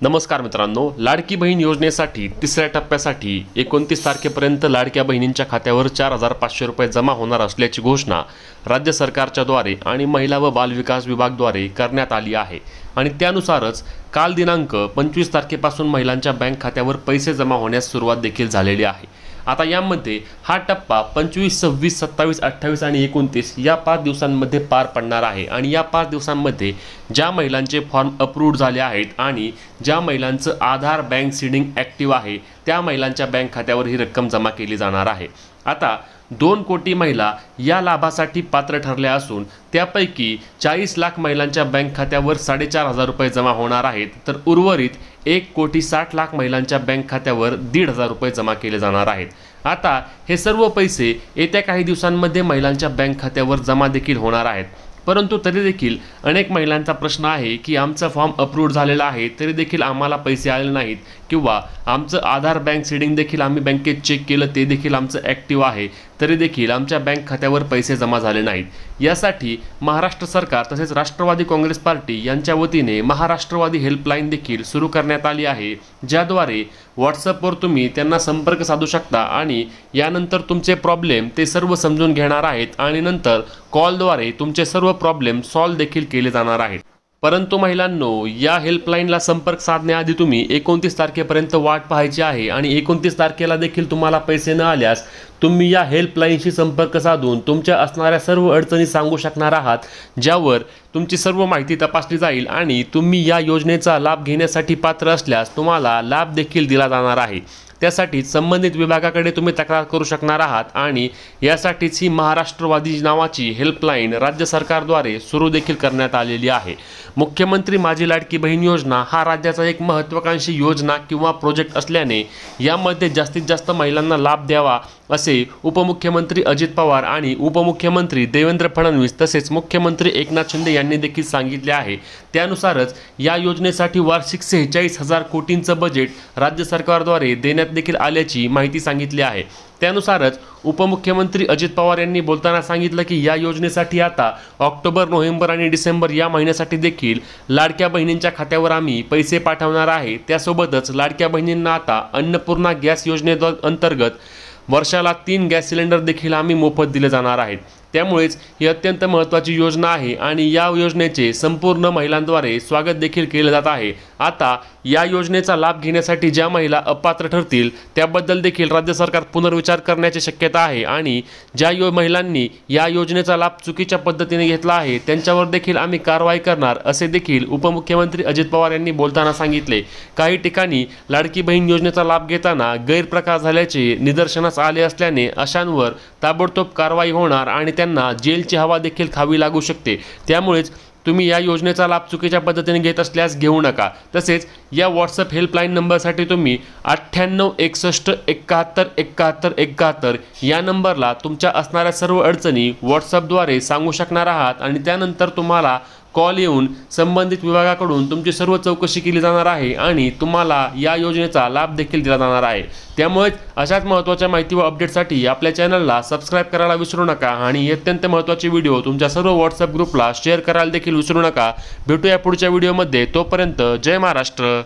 नमस्कार मित्रांनो, लाडकी बहीण योजनेसाठी तिसऱ्या टप्प्यासाठी 29 तारखेपर्यंत लाडक्या बहिणींच्या खात्यावर 4,500 रुपये जमा होणार असल्याची घोषणा राज्य सरकारच्या द्वारे आणि महिला व बाल विकास विभागाद्वारे करण्यात आली आहे। आणि त्यानुसारच काल दिनांक 25 तारखेपासून महिलांच्या बँक खात्यावर पैसे जमा होण्यास सुरुवात देखील झालेली आहे। आता यामध्ये हा टप्पा 25, 26, 27, 28 आणि 29 या 5 दिवसांमध्ये पार पडणार आहे। आणि या 5 दिवसांमध्ये ज्या महिलांचे फॉर्म अप्रूव्ड झाले आहेत आणि ज्या महिलांचं आधार बँक सीडिंग ॲक्टिव्ह आहे त्या महिलांच्या बँक खात्यावर ही रक्कम जमा केली जाणार आहे। आता 2 कोटी महिला या लाभासाठी पात्र ठरल्या असून त्यापैकी 40 लाख महिलांच्या बँक खात्यावर 4,500 रुपये जमा होणार आहेत, तर उर्वरित 1,60,00,000 महिलांच्या बँक खात्यावर 1,500 रुपये जमा केले जाणार आहेत। आता हे सर्व पैसे येत्या काही दिवसांमध्ये महिलांच्या बँक खात्यावर जमा देखील होणार आहेत। परंतु तरी देखील अनेक महिलांचा प्रश्न आहे की आमचा फॉर्म अप्रूव्ड झालेला आहे तरी देखील आम्हाला पैसे आले नाहीत, किंवा आमचं आधार बँक सीडिंग देखील आम्ही बँकेत चेक केलं ते देखील आमचं ॲक्टिव्ह आहे तरी देखील आमच्या बँक खात्यावर पैसे जमा झाले नाहीत। यासाठी महाराष्ट्र सरकार तसेच राष्ट्रवादी काँग्रेस पार्टी यांच्या वतीने महाराष्ट्रवादी हेल्पलाईन देखील सुरू करण्यात आली आहे, ज्याद्वारे व्हॉट्सअपवर तुम्ही त्यांना संपर्क साधू शकता आणि यानंतर तुमचे प्रॉब्लेम ते सर्व समजून घेणार आहेत आणि नंतर कॉलद्वारे तुमचे सर्व प्रॉब्लेम सॉल्व्ह देखील केले जाणार आहेत। परंतु महिलांनो, या हेल्पलाईनला संपर्क साधण्याआधी तुम्ही 29 तारखेपर्यंत वाट पाहायची आहे आणि 29 तारखेला देखील तुम्हाला पैसे न आल्यास तुम्ही या हेल्पलाईनशी संपर्क साधून तुमच्या असणाऱ्या सर्व अडचणी सांगू शकणार आहात, ज्यावर तुमची सर्व माहिती तपासली जाईल आणि तुम्ही या योजनेचा लाभ घेण्यासाठी पात्र असल्यास तुम्हाला लाभ देखील दिला जाणार आहे। त्यासाठी संबंधित विभागाकडे तुम्ही तक्रार करू शकणार आहात आणि यासाठीच ही महाराष्ट्रवादी नावाची हेल्पलाईन राज्य सरकारद्वारे सुरू देखील करण्यात आलेली आहे। मुख्यमंत्री माझी लाडकी बहीण योजना हा राज्याचा एक महत्त्वाकांक्षी योजना किंवा प्रोजेक्ट असल्याने यामध्ये जास्तीत जास्त महिलांना लाभ द्यावा असे उपमुख्यमंत्री अजित पवार आणि उपमुख्यमंत्री देवेंद्र फडणवीस तसेच मुख्यमंत्री एकनाथ शिंदे यांनी देखील सांगितले आहे। त्यानुसारच या योजनेसाठी वार्षिक 46,000 कोटींचं बजेट राज्य सरकारद्वारे देण्यात देखील आल्याची माहिती सांगितली आहे। त्यानुसारच उपमुख्यमंत्री अजित पवार यांनी बोलताना सांगितलं की या योजनेसाठी आता ऑक्टोबर, नोव्हेंबर आणि डिसेंबर या महिन्यासाठी देखील लाडक्या बहिणींच्या खात्यावर आम्ही पैसे पाठवणार आहे। त्यासोबतच लाडक्या बहिणींना आता अन्नपूर्णा गॅस योजनेअंतर्गत वर्षाला 3 गॅस सिलेंडर देखील आम्ही मोफत दिले जाणार आहेत। त्यामुळेच ही अत्यंत महत्त्वाची योजना आहे आणि या योजनेचे संपूर्ण महिलांद्वारे स्वागत देखील केले जात आहे। आता या योजनेचा लाभ घेण्यासाठी ज्या महिला अपात्र ठरतील त्याबद्दल देखील राज्य सरकार पुनर्विचार करण्याची शक्यता आहे आणि ज्या महिलांनी या योजनेचा लाभ चुकीच्या पद्धतीने घेतला आहे त्यांच्यावर देखील आम्ही कारवाई करणार असे देखील उपमुख्यमंत्री अजित पवार यांनी बोलताना सांगितले। काही ठिकाणी लाडकी बहीण योजनेचा लाभ घेताना गैरप्रकार झाल्याचे निदर्शनास आले असल्याने अशांवर ताबडतोब कारवाई होणार आणि त्यांना जेलची हवा देखील खावी लागू शकते। त्यामुळेच तुम्ही या योजनेचा लाभ चुकीच्या पद्धतीने घेत असल्यास घेऊ नका। तसेच या व्हॉट्सअप हेल्पलाईन नंबरसाठी तुम्ही 98 61 71 71 71 या नंबरला तुमच्या असणाऱ्या सर्व अडचणी व्हॉट्सअपद्वारे सांगू शकणार आहात आणि त्यानंतर तुम्हाला कॉल येऊन संबंधित विभागाकडून तुमची सर्व चौकशी केली जाणार आहे आणि तुम्हाला या योजनेचा लाभ देखील दिला जाणार आहे। त्यामुळे अशाच महत्त्वाच्या माहिती व अपडेटसाठी आपल्या चॅनलला सबस्क्राईब करायला विसरू नका आणि अत्यंत महत्त्वाचे व्हिडिओ तुमच्या सर्व व्हॉट्सअप ग्रुपला शेअर करायला देखील विसरू नका। भेटूया पुढच्या व्हिडिओमध्ये, तोपर्यंत जय महाराष्ट्र।